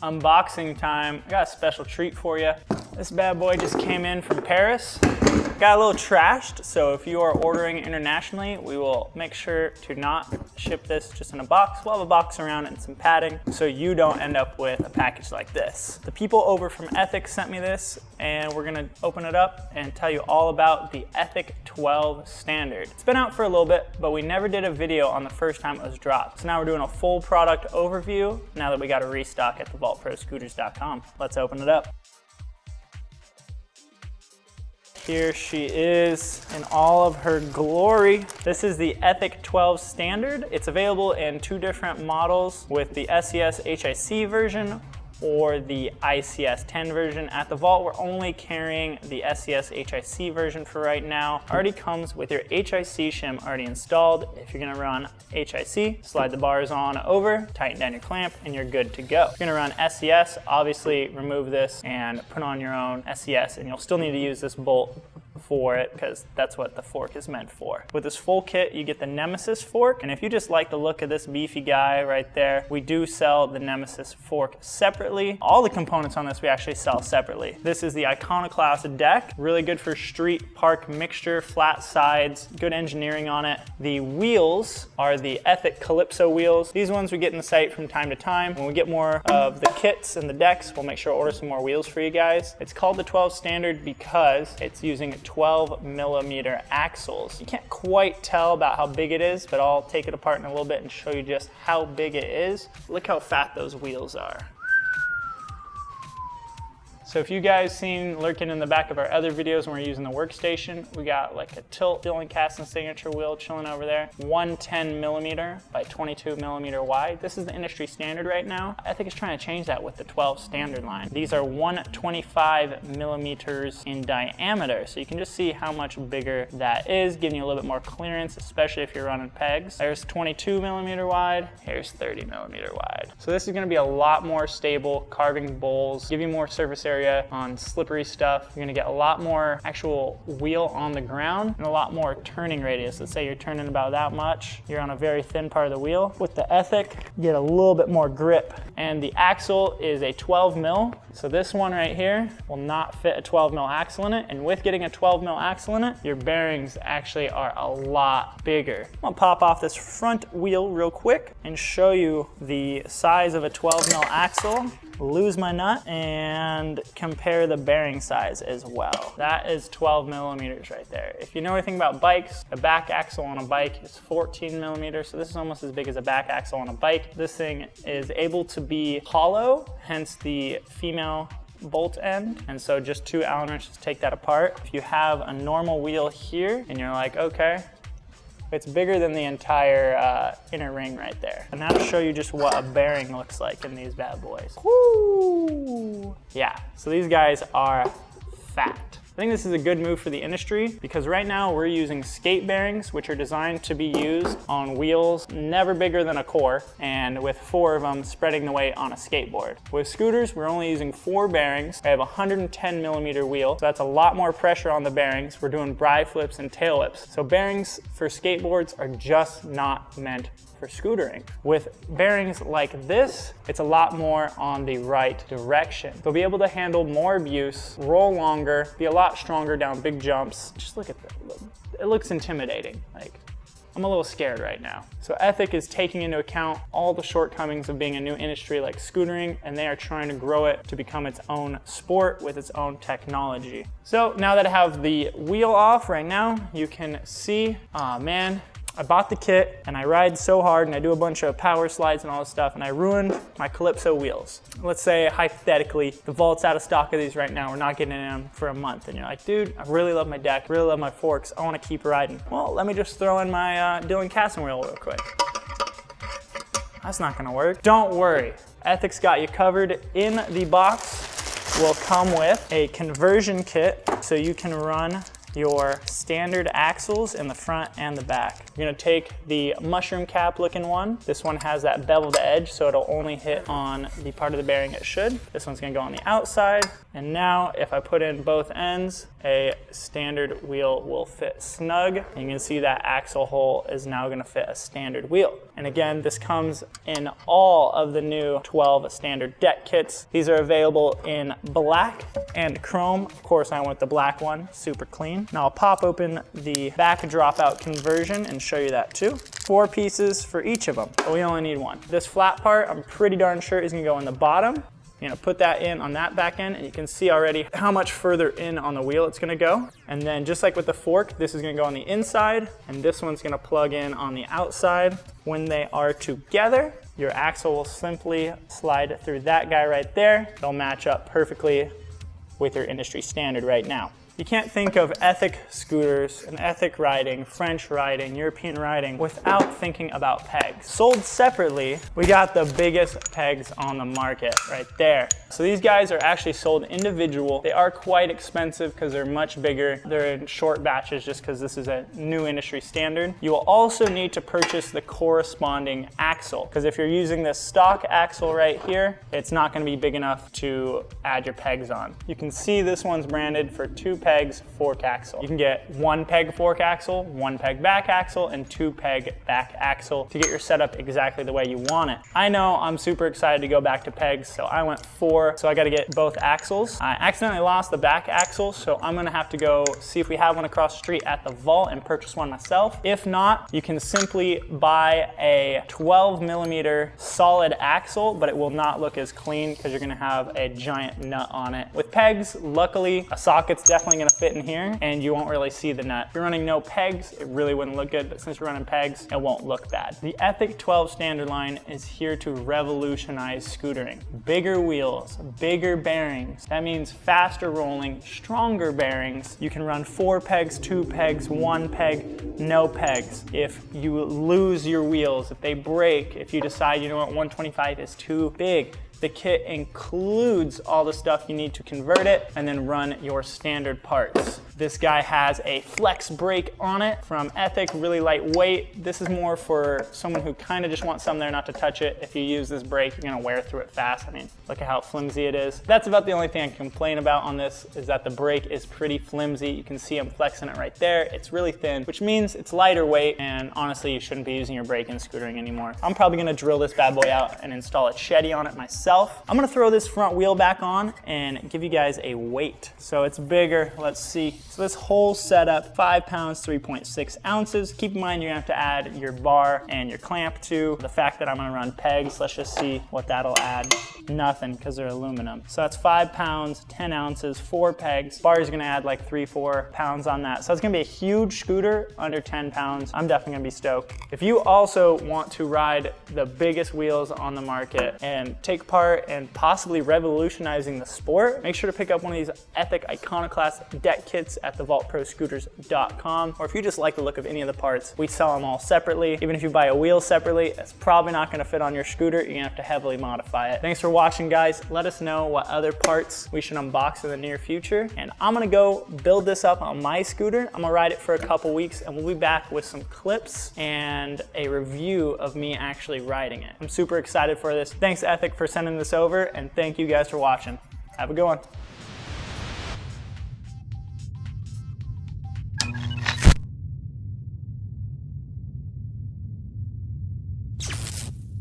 Unboxing time. I got a special treat for you. This bad boy just came in from Paris. Got a little trashed, so if you are ordering internationally, we will make sure to not ship this just in a box. We'll have a box around and some padding so you don't end up with a package like this. The people over from Ethics sent me this, and we're gonna open it up and tell you all about the Ethic 12 standard. It's been out for a little bit, but we never did a video on the first time it was dropped. So now we're doing a full product overview now that we got a restock at TheVaultProScooters.com. Let's open it up. Here she is in all of her glory. This is the Ethic 12 standard. It's available in 2 different models with the SES HIC version or the ICS 10 version. At the Vault, we're only carrying the SES HIC version for right now. Already comes with your HIC shim already installed. If you're gonna run HIC, slide the bars on over, tighten down your clamp, and you're good to go. If you're gonna run SES, obviously remove this and put on your own SES, and you'll still need to use this bolt for it because that's what the fork is meant for. With this full kit, you get the Nemesis Fork, and if you just like the look of this beefy guy right there, we do sell the Nemesis Fork separately. All the components on this we actually sell separately. This is the Iconoclast deck, really good for street park mixture, flat sides, good engineering on it. The wheels are the Ethic Calypso wheels. These ones we get in the site from time to time. When we get more of the kits and the decks, we'll make sure to order some more wheels for you guys. It's called the 12 standard because it's using 12mm axles. You can't quite tell about how big it is, but I'll take it apart in a little bit and show you just how big it is. Look how fat those wheels are. So if you guys seen lurking in the back of our other videos when we're using the workstation, we got like a tilt Dylan Caston signature wheel chilling over there. 110mm by 22mm wide. This is the industry standard right now. I think it's trying to change that with the 12 standard line. These are 125mm in diameter. So you can just see how much bigger that is, giving you a little bit more clearance, especially if you're running pegs. There's 22mm wide, here's 30mm wide. So this is gonna be a lot more stable, carving bowls, give you more surface area on slippery stuff. You're gonna get a lot more actual wheel on the ground and a lot more turning radius. Let's say you're turning about that much. You're on a very thin part of the wheel. With the Ethic, you get a little bit more grip. And the axle is a 12mm. So this one right here will not fit a 12mm axle in it. And with getting a 12mm axle in it, your bearings actually are a lot bigger. I'm gonna pop off this front wheel real quick and show you the size of a 12mm axle. Lose my nut and compare the bearing size as well. That is 12mm right there. If you know anything about bikes, a back axle on a bike is 14mm, so this is almost as big as a back axle on a bike. This thing is able to be hollow, hence the female bolt end, and so just 2 Allen wrenches take that apart. If you have a normal wheel here and you're like, okay, it's bigger than the entire inner ring right there. And now to show you just what a bearing looks like in these bad boys. Woo! Yeah, so these guys are fat. I think this is a good move for the industry because right now we're using skate bearings, which are designed to be used on wheels never bigger than a core, and with 4 of them spreading the weight on a skateboard. With scooters, we're only using 4 bearings. I have a 110mm wheel, so that's a lot more pressure on the bearings. We're doing bri flips and tail whips. So bearings for skateboards are just not meant for scootering. With bearings like this, it's a lot more on the right direction. They'll be able to handle more abuse, roll longer, be a lot stronger down big jumps. Just look at that. It looks intimidating. Like, I'm a little scared right now. So Ethic is taking into account all the shortcomings of being a new industry like scootering, and they are trying to grow it to become its own sport with its own technology. So now that I have the wheel off right now, you can see, man, I bought the kit and I ride so hard and I do a bunch of power slides and all this stuff, and I ruined my Calypso wheels. Let's say hypothetically, the Vault's out of stock of these right now. We're not getting them for a month. And you're like, dude, I really love my deck, really love my forks. I want to keep riding. Well, let me just throw in my Dylan Caston wheel real quick. That's not gonna work. Don't worry, Ethic's got you covered. In the box will come with a conversion kit so you can run your standard axles in the front and the back. You're gonna take the mushroom cap looking one. This one has that beveled edge, so it'll only hit on the part of the bearing it should. This one's gonna go on the outside. And now if I put in both ends, a standard wheel will fit snug. And you can see that axle hole is now gonna fit a standard wheel. And again, this comes in all of the new 12 standard deck kits. These are available in black and chrome. Of course, I went with the black one, super clean. Now I'll pop open the back dropout conversion and show you that too. 4 pieces for each of them, but we only need one. This flat part, I'm pretty darn sure is gonna go in the bottom. You're gonna put that in on that back end, and you can see already how much further in on the wheel it's gonna go. And then just like with the fork, this is gonna go on the inside, and this one's gonna plug in on the outside. When they are together, your axle will simply slide through that guy right there. They'll match up perfectly with your industry standard right now. You can't think of ethic scooters and ethic riding, French riding, European riding without thinking about pegs. Sold separately, we got the biggest pegs on the market right there. So these guys are actually sold individual. They are quite expensive because they're much bigger. They're in short batches just because this is a new industry standard. You will also need to purchase the corresponding axle, because if you're using this stock axle right here, it's not going to be big enough to add your pegs on. You can see this one's branded for 2 pegs fork axle. You can get 1 peg fork axle, 1 peg back axle, and 2 peg back axle to get your setup exactly the way you want it. I know I'm super excited to go back to pegs, so I went 4. So I got to get both axles. I accidentally lost the back axle, so I'm gonna have to go see if we have one across the street at the vault and purchase one myself. If not, you can simply buy a 12mm solid axle, but it will not look as clean because you're gonna have a giant nut on it. With pegs, luckily, a socket's definitely gonna fit in here and you won't really see the nut. If you're running no pegs, it really wouldn't look good, but since you're running pegs, it won't look bad. The Ethic 12 standard line is here to revolutionize scootering. Bigger wheels, bigger bearings. That means faster rolling, stronger bearings. You can run 4 pegs, 2 pegs, 1 peg, no pegs. If you lose your wheels, if they break, if you decide, you know what, 125 is too big, the kit includes all the stuff you need to convert it and then run your standard parts. This guy has a flex brake on it from Ethic, really lightweight. This is more for someone who kind of just wants something there not to touch it. If you use this brake, you're gonna wear through it fast. I mean, look at how flimsy it is. That's about the only thing I can complain about on this, is that the brake is pretty flimsy. You can see I'm flexing it right there. It's really thin, which means it's lighter weight, and honestly, you shouldn't be using your brake in scootering anymore. I'm probably gonna drill this bad boy out and install a Shetty on it myself. I'm gonna throw this front wheel back on and give you guys a weight. So it's bigger, let's see. So this whole setup, 5 pounds, 3.6 ounces. Keep in mind you're gonna have to add your bar and your clamp to. The fact that I'm gonna run pegs, let's just see what that'll add. Nothing, because they're aluminum. So that's 5 pounds, 10 ounces, 4 pegs. Bar is gonna add like 3-4 pounds on that. So it's gonna be a huge scooter, under 10 pounds. I'm definitely gonna be stoked. If you also want to ride the biggest wheels on the market and take part in possibly revolutionizing the sport, make sure to pick up one of these Ethic Iconoclast deck kits at TheVaultProScooters.com. Or if you just like the look of any of the parts, we sell them all separately. Even if you buy a wheel separately, it's probably not gonna fit on your scooter. You're gonna have to heavily modify it. Thanks for watching, guys. Let us know what other parts we should unbox in the near future. And I'm gonna go build this up on my scooter. I'm gonna ride it for a couple weeks and we'll be back with some clips and a review of me actually riding it. I'm super excited for this. Thanks, Ethic, for sending this over, and thank you guys for watching. Have a good one.